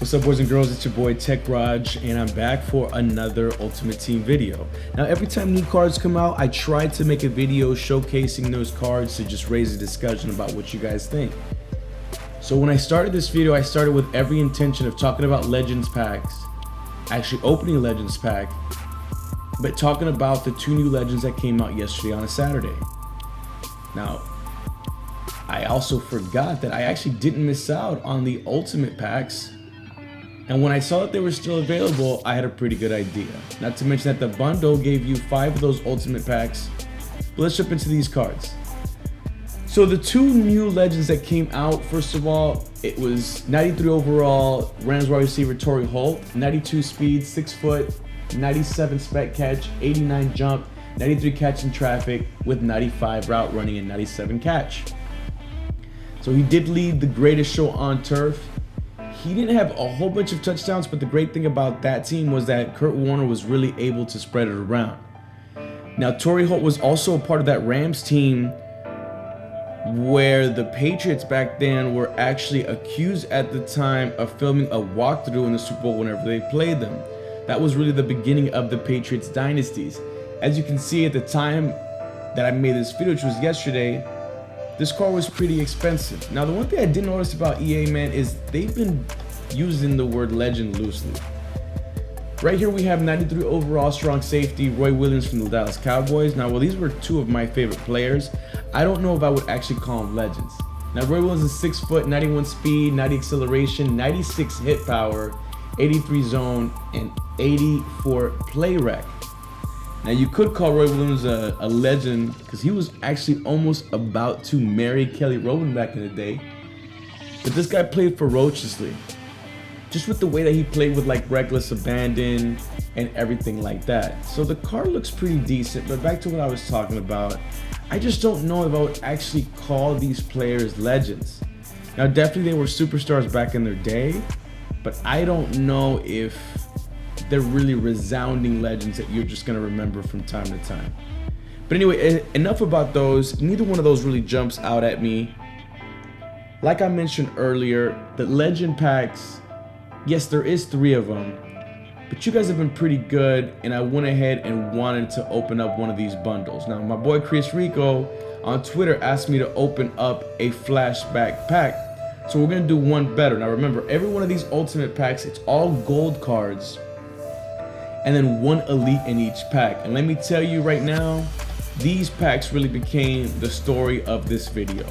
What's up, boys and girls? It's your boy TeKRaJ, and I'm back for another Ultimate Team video. Now, every time new cards come out, I try to make a video showcasing those cards to just raise a discussion about what you guys think. So when I started this video, I started with every intention of talking about Legends packs, actually opening a Legends pack, but talking about the 2 new Legends that came out yesterday on a Saturday. Now, I also forgot that I actually didn't miss out on the Ultimate packs. And when I saw that they were still available, I had a pretty good idea. Not to mention that the bundle gave you 5 of those Ultimate packs. But let's jump into these cards. So the 2 new Legends that came out, first of all, it was 93 overall, Rams wide receiver Torry Holt, 92 speed, 6 foot, 97 spec catch, 89 jump, 93 catch in traffic, with 95 route running and 97 catch. So he did lead the greatest show on turf. He didn't have a whole bunch of touchdowns, but the great thing about that team was that Kurt Warner was really able to spread it around. Now, Torry Holt was also a part of that Rams team where the Patriots back then were actually accused at the time of filming a walkthrough in the Super Bowl whenever they played them. That was really the beginning of the Patriots dynasties. As you can see, at the time that I made this video, which was yesterday, this car was pretty expensive. Now, the one thing I did notice about EA, man, is they've been using the word legend loosely. Right here we have 93 overall strong safety Roy Williams from the Dallas Cowboys. Now, while these were 2 of my favorite players, I don't know if I would actually call them legends. Now, Roy Williams is 6 foot, 91 speed, 90 acceleration, 96 hit power, 83 zone, and 84 play rec. Now, you could call Roy Williams a legend because he was actually almost about to marry Kelly Rowland back in the day. But this guy played ferociously. Just with the way that he played with like reckless abandon and everything like that. So the car looks pretty decent, but back to what I was talking about, I just don't know if I would actually call these players legends. Now, definitely they were superstars back in their day, but I don't know if they're really resounding legends that you're just gonna remember from time to time. But anyway, enough about those. Neither one of those really jumps out at me. Like I mentioned earlier, the legend packs, yes, there is 3 of them, but you guys have been pretty good, and I went ahead and wanted to open up one of these bundles. Now, my boy Chris Rico on Twitter asked me to open up a flashback pack, so we're gonna do one better. Now remember, every one of these Ultimate packs, it's all gold cards, and then 1 elite in each pack. And let me tell you right now, these packs really became the story of this video.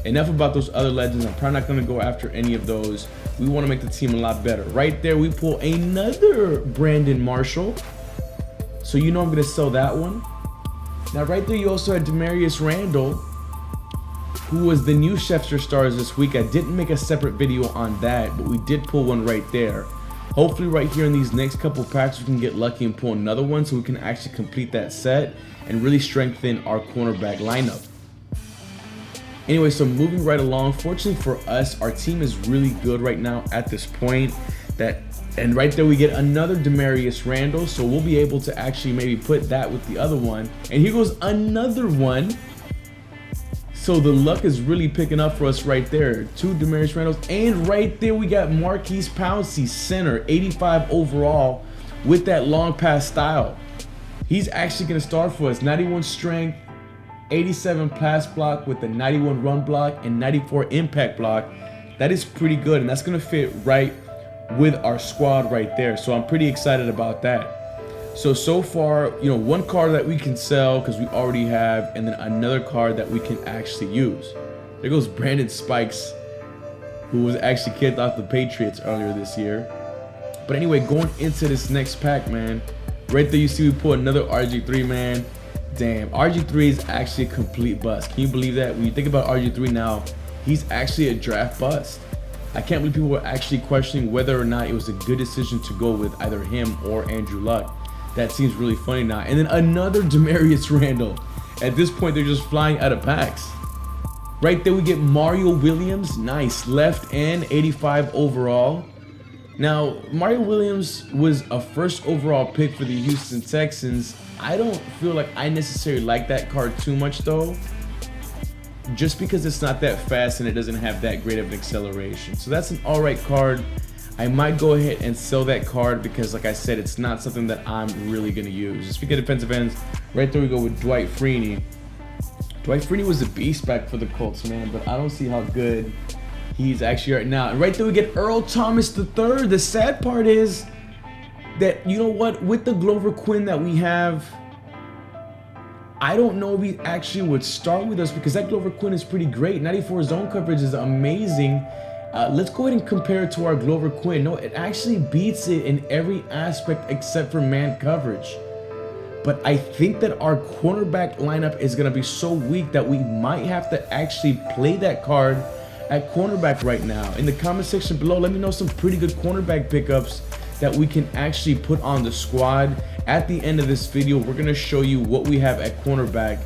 Enough about those other legends. I'm probably not going to go after any of those. We want to make the team a lot better. Right there, we pull another Brandon Marshall. So you know I'm going to sell that one. Now right there, you also had Damarious Randall, who was the new Shefter stars this week. I didn't make a separate video on that, but we did pull one right there. Hopefully right here in these next couple packs, we can get lucky and pull another one so we can actually complete that set and really strengthen our cornerback lineup. Anyway, so moving right along, fortunately for us, our team is really good right now at this point. And right there we get another Damarious Randall, so we'll be able to actually maybe put that with the other one. And here goes another one. So the luck is really picking up for us right there. 2 Damarious Randalls, and right there we got Maurkice Pouncey, center, 85 overall with that long pass style. He's actually gonna start for us. 91 strength, 87 pass block with the 91 run block and 94 impact block. That is pretty good, and that's gonna fit right with our squad right there. So I'm pretty excited about that. So far, you know, 1 card that we can sell because we already have, and then another card that we can actually use. There goes Brandon Spikes, who was actually kicked off the Patriots earlier this year. But anyway, going into this next pack, man, right there you see we pull another RG3, man. Damn, RG3 is actually a complete bust. Can you believe that? When you think about RG3 now, he's actually a draft bust. I can't believe people were actually questioning whether or not it was a good decision to go with either him or Andrew Luck. That seems really funny now. And then another Damarious Randall. At this point, they're just flying out of packs. Right there, we get Mario Williams. Nice. Left end, 85 overall. Now, Mario Williams was a 1st overall pick for the Houston Texans. I don't feel like I necessarily like that card too much, though. Just because it's not that fast and it doesn't have that great of an acceleration. So that's an alright card. I might go ahead and sell that card because, like I said, it's not something that I'm really going to use. Speaking of defensive ends, right there we go with Dwight Freeney. Dwight Freeney was a beast back for the Colts, man, but I don't see how good he's actually right now. And right there we get Earl Thomas III. The sad part is that, you know what, with the Glover Quinn that we have, I don't know if he actually would start with us because that Glover Quinn is pretty great. 94 zone coverage is amazing. Let's go ahead and compare it to our Glover Quinn. No, it actually beats it in every aspect except for man coverage. But I think that our cornerback lineup is going to be so weak that we might have to actually play that card at cornerback right now. In the comment section below, let me know some pretty good cornerback pickups that we can actually put on the squad. At the end of this video, we're going to show you what we have at cornerback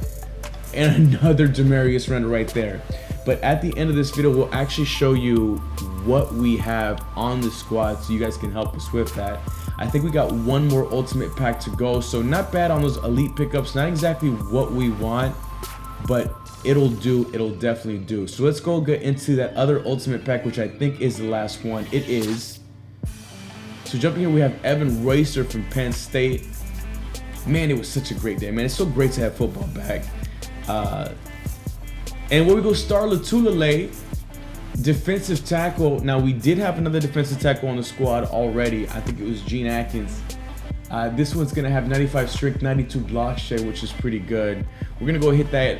and another Damarious Randall right there. But at the end of this video, we'll actually show you what we have on the squad so you guys can help us with that. I think we got one more ultimate pack to go, so not bad on those elite pickups. Not exactly what we want, but it'll do. It'll definitely do. So let's go get into that other ultimate pack, which I think is the last one. It is. So jumping here, we have Evan Royster from Penn State. Man, it was such a great day, man. It's so great to have football back. And where we go, Star Latulele, defensive tackle. Now, we did have another defensive tackle on the squad already. I think it was Gene Atkins. This one's going to have 95 strength, 92 block share, which is pretty good. We're going to go hit that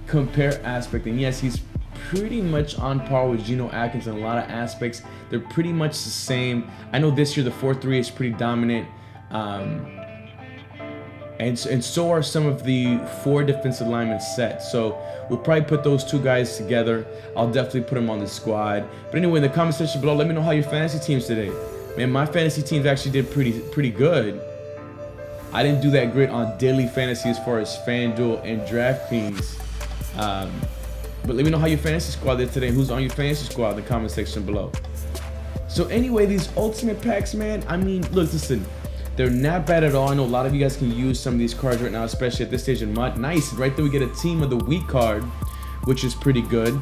compare aspect. And yes, he's pretty much on par with Geno Atkins in a lot of aspects. They're pretty much the same. I know this year the 4-3 is pretty dominant. And so are some of the 4 defensive linemen set. So we'll probably put those 2 guys together. I'll definitely put them on the squad. But anyway, in the comment section below, let me know how your fantasy teams today. Man, my fantasy teams actually did pretty good. I didn't do that great on daily fantasy as far as FanDuel and DraftKings. But let me know how your fantasy squad did today. Who's on your fantasy squad in the comment section below. So anyway, these ultimate packs, man, I mean, look, listen. They're not bad at all. I know a lot of you guys can use some of these cards right now, especially at this stage in MUT. Nice. Right there we get a Team of the Week card, which is pretty good.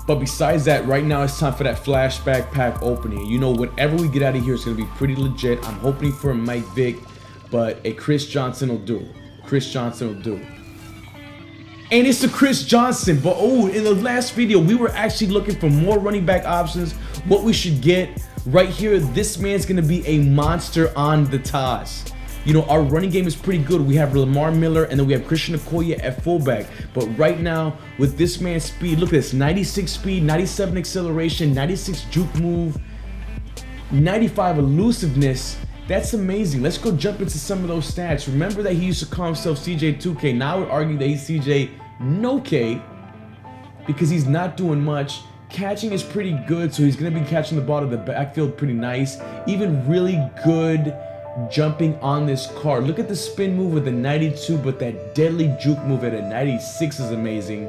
But besides that, right now it's time for that flashback pack opening. You know, whatever we get out of here is going to be pretty legit. I'm hoping for a Mike Vick, but a Chris Johnson will do. Chris Johnson will do. And it's the Chris Johnson. But oh, in the last video, we were actually looking for more running back options, what we should get. Right here, this man's going to be a monster on the toss. You know, our running game is pretty good. We have Lamar Miller, and then we have Christian Okoye at fullback. But right now, with this man's speed, look at this. 96 speed, 97 acceleration, 96 juke move, 95 elusiveness. That's amazing. Let's go jump into some of those stats. Remember that he used to call himself CJ2K. Now I would argue that he's CJ No K because he's not doing much. Catching is pretty good, so he's going to be catching the ball to the backfield pretty nice. Even really good jumping on this card. Look at the spin move with the 92, but that deadly juke move at a 96 is amazing.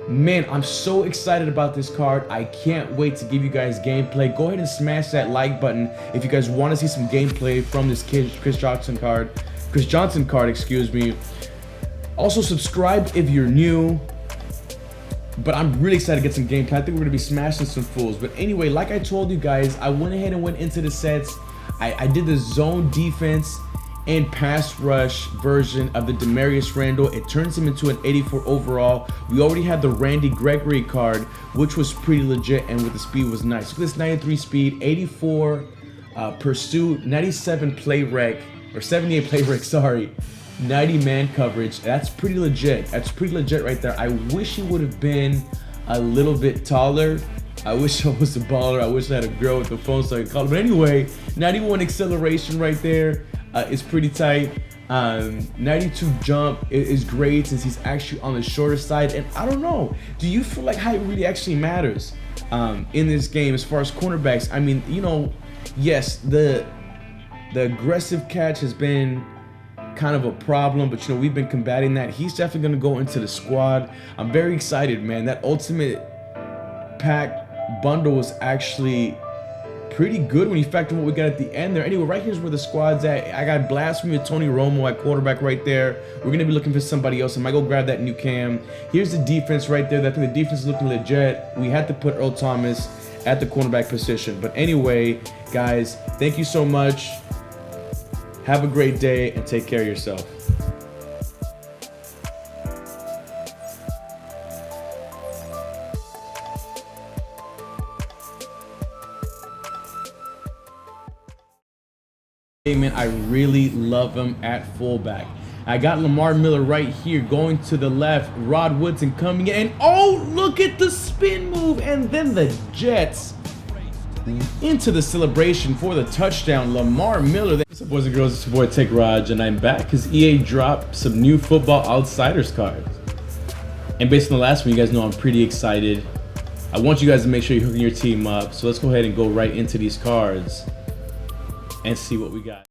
Man, I'm so excited about this card. I can't wait to give you guys gameplay. Go ahead and smash that like button if you guys want to see some gameplay from this Chris Johnson card, excuse me. Also, subscribe if you're new. But I'm really excited to get some gameplay. I think we're going to be smashing some fools. But anyway, like I told you guys, I went ahead and went into the sets. I did the zone defense and pass rush version of the Damarious Randall. It turns him into an 84 overall. We already had the Randy Gregory card, which was pretty legit, and with the speed was nice. Look at this 93 speed, 84 pursuit, 97 play rec, or 78 play rec, sorry. 90 man coverage. That's pretty legit. That's pretty legit right there. I wish he would have been a little bit taller. I wish I was a baller. I wish I had a girl with the phone so I could call him. But anyway, 91 acceleration right there is pretty tight. 92 jump is great since he's actually on the shorter side. And I don't know, do you feel like height really actually matters in this game as far as cornerbacks? I mean, you know, yes, the aggressive catch has been kind of a problem, but you know, we've been combating that. He's definitely going to go into the squad. I'm very excited, man. That ultimate pack bundle was actually pretty good when you factor what we got at the end there. Anyway, right here's where the squad's at. I got Blasphemy with Tony Romo at quarterback right there. We're going to be looking for somebody else. I might go grab that new cam. Here's the defense right there. I think the defense is looking legit. We had to put Earl Thomas at the cornerback position. But anyway, guys, thank you so much. Have a great day and take care of yourself. Man, I really love him at fullback. I got Lamar Miller right here going to the left, Rod Woodson coming in, and oh, look at the spin move, and then the Jets into the celebration for the touchdown. Lamar Miller. What's up, boys and girls? It's your boy TeKRaJ, and I'm back because EA dropped some new Football Outsiders cards. And based on the last one, you guys know I'm pretty excited. I want you guys to make sure you're hooking your team up. So let's go ahead and go right into these cards and see what we got.